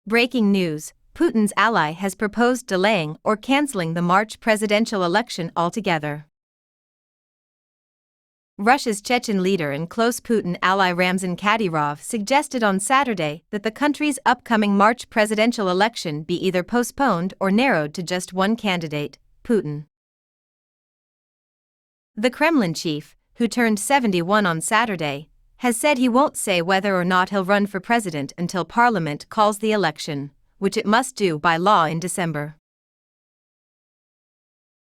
Breaking news: Putin's ally has proposed delaying or canceling the March presidential election altogether. Russia's Chechen leader and close Putin ally Ramzan Kadyrov suggested on Saturday that the country's upcoming March presidential election be either postponed or narrowed to just one candidate, Putin. The Kremlin chief, who turned 71 on Saturday, has said he won't say whether or not he'll run for president until Parliament calls the election, which it must do by law in December.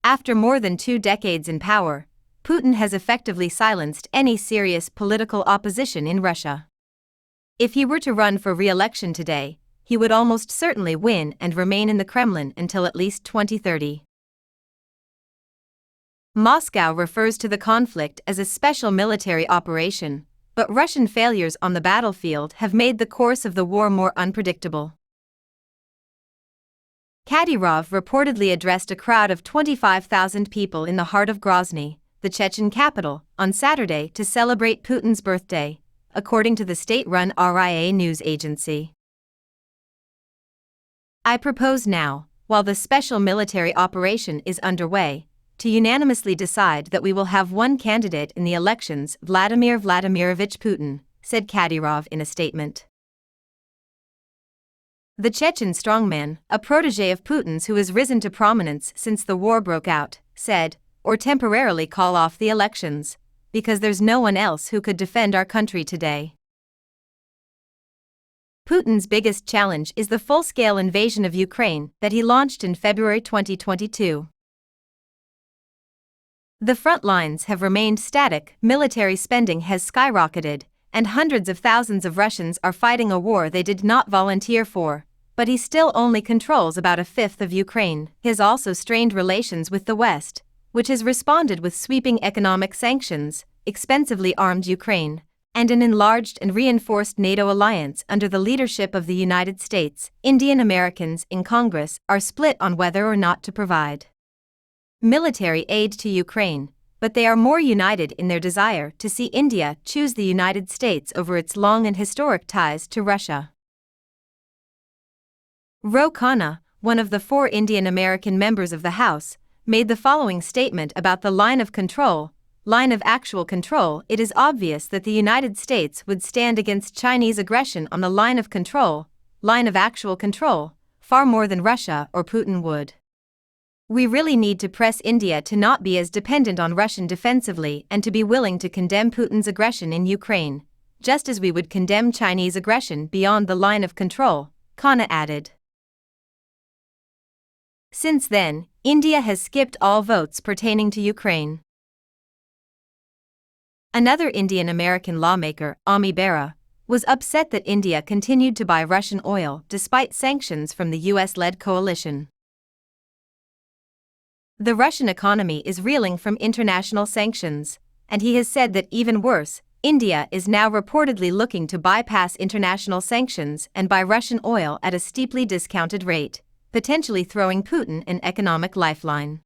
After more than 2 decades in power, Putin has effectively silenced any serious political opposition in Russia. If he were to run for re-election today, he would almost certainly win and remain in the Kremlin until at least 2030. Moscow refers to the conflict as a special military operation, but Russian failures on the battlefield have made the course of the war more unpredictable. Kadyrov reportedly addressed a crowd of 25,000 people in the heart of Grozny, the Chechen capital, on Saturday to celebrate Putin's birthday, according to the state-run RIA news agency. I propose now, while the special military operation is underway, to unanimously decide that we will have one candidate in the elections, Vladimir Vladimirovich Putin, said Kadyrov in a statement. The Chechen strongman, a protege of Putin's who has risen to prominence since the war broke out, said, or temporarily call off the elections, because there's no one else who could defend our country today. Putin's biggest challenge is the full-scale invasion of Ukraine that he launched in February 2022. The front lines have remained static, military spending has skyrocketed, and hundreds of thousands of Russians are fighting a war they did not volunteer for, but he still only controls about a fifth of Ukraine. He has also strained relations with the West, which has responded with sweeping economic sanctions, expensively armed Ukraine, and an enlarged and reinforced NATO alliance under the leadership of the United States. Indian Americans in Congress are split on whether or not to provide military aid to Ukraine, but they are more united in their desire to see India choose the United States over its long and historic ties to Russia. Ro Khanna, one of the 4 Indian American members of the House, made the following statement about the line of actual control. It is obvious that the United States would stand against Chinese aggression on the line of actual control, far more than Russia or Putin would. We really need to press India to not be as dependent on Russian defensively and to be willing to condemn Putin's aggression in Ukraine, just as we would condemn Chinese aggression beyond the line of control, Khanna added. Since then, India has skipped all votes pertaining to Ukraine. Another Indian American lawmaker, Ami Bera, was upset that India continued to buy Russian oil despite sanctions from the US-led coalition. The Russian economy is reeling from international sanctions, and he has said that even worse, India is now reportedly looking to bypass international sanctions and buy Russian oil at a steeply discounted rate, potentially throwing Putin an economic lifeline.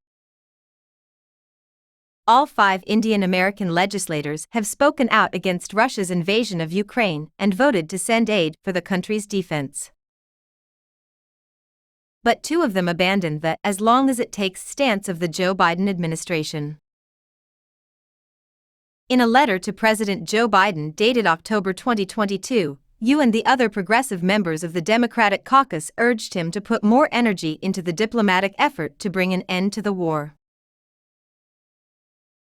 All 5 Indian American legislators have spoken out against Russia's invasion of Ukraine and voted to send aid for the country's defense. But 2 of them abandoned the "as long as it takes" stance of the Joe Biden administration. In a letter to President Joe Biden dated October 2022, you and the other progressive members of the Democratic caucus urged him to put more energy into the diplomatic effort to bring an end to the war.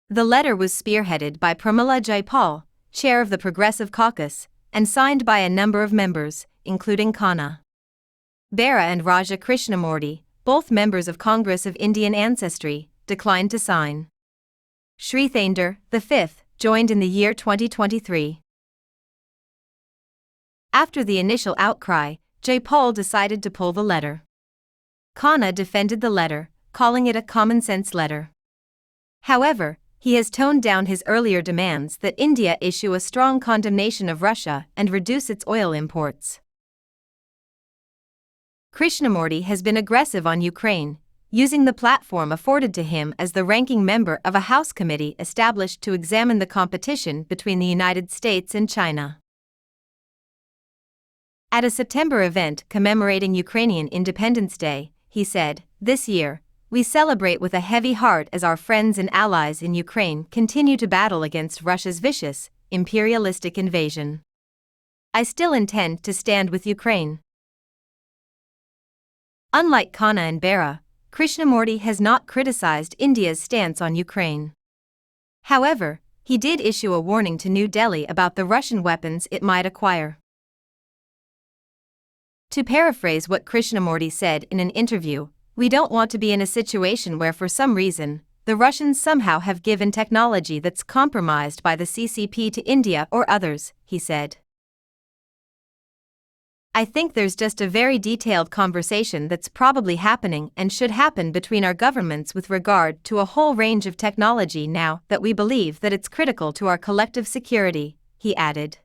The letter was spearheaded by Pramila Jayapal, chair of the Progressive Caucus, and signed by a number of members, including Khanna, Bera and Raja Krishnamurti, both members of Congress of Indian ancestry, declined to sign. Sri Thander, V, joined in the year 2023. After the initial outcry, Jayapal decided to pull the letter. Khanna defended the letter, calling it a common-sense letter. However, he has toned down his earlier demands that India issue a strong condemnation of Russia and reduce its oil imports. Krishnamurti has been aggressive on Ukraine, using the platform afforded to him as the ranking member of a House committee established to examine the competition between the United States and China. At a September event commemorating Ukrainian Independence Day, he said, "This year, we celebrate with a heavy heart as our friends and allies in Ukraine continue to battle against Russia's vicious, imperialistic invasion. I still intend to stand with Ukraine." Unlike Khanna and Bera, Krishnamurti has not criticized India's stance on Ukraine. However, he did issue a warning to New Delhi about the Russian weapons it might acquire. To paraphrase what Krishnamurti said in an interview, "We don't want to be in a situation where for some reason, the Russians somehow have given technology that's compromised by the CCP to India or others," he said. "I think there's just a very detailed conversation that's probably happening and should happen between our governments with regard to a whole range of technology now that we believe that it's critical to our collective security," he added.